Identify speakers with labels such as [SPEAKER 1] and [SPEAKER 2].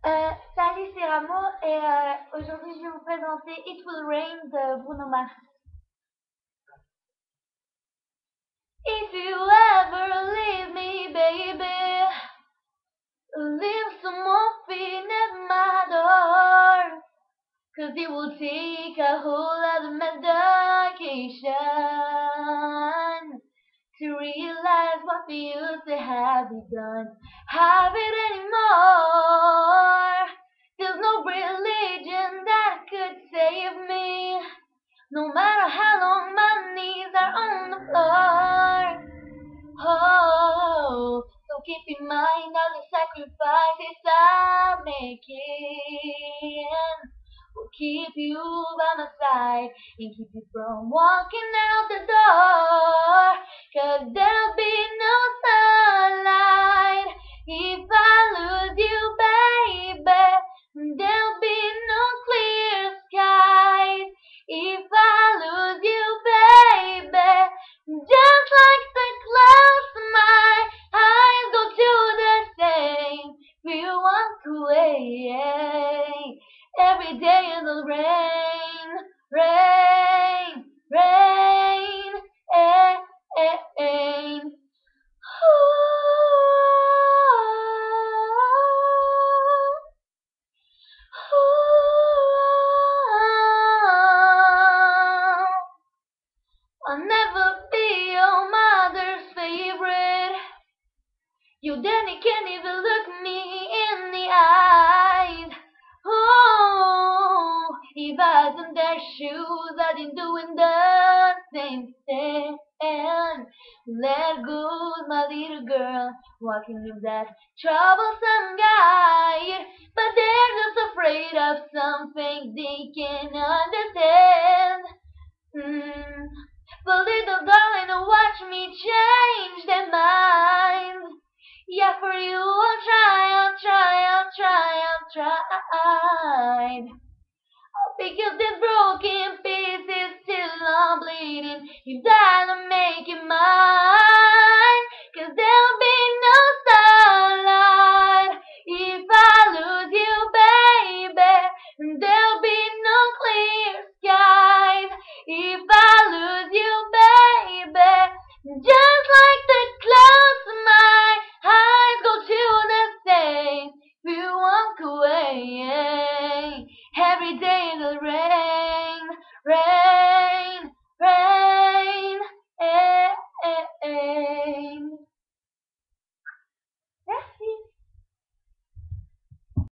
[SPEAKER 1] Salut, c'est Ramo et aujourd'hui je vais vous présenter It Will Rain de Bruno Mars. If you ever leave me, baby, leave some morphine at my door. 'Cause it will take a whole lot of medication to realize what we used to have. We don't have it anymore. There's no religion that could save me, no matter how long my knees are on the floor. Oh, so keep in mind all the sacrifices I'm making will keep you by my side and keep you from walking out the door. 'Cause there'll be no sunlight if I lose you, baby. There'll be no clear skies if I lose you, baby. Just like the clouds, my eyes go to the same. We walk away. Every day it'll rain, rain, rain, rain. I'll never be your mother's favorite. Your daddy can't even look me in the eyes. Oh, if I was in their shoes, I'd be doing the same thing. Let go, my little girl, walking with that troublesome guy. But they're just afraid of something they can't understand. But little darling, watch me change their minds. Yeah, for you I'll try, I'll try, I'll try, I'll try. I'll pick up these broken pieces till I'm bleeding. You gotta make it mine. 'Cause there'll be no sunlight if I lose you, baby. There'll be no clear skies if I lose you, baby. Just like the clouds, my eyes go to the same. We walk away. Every day it'll rain.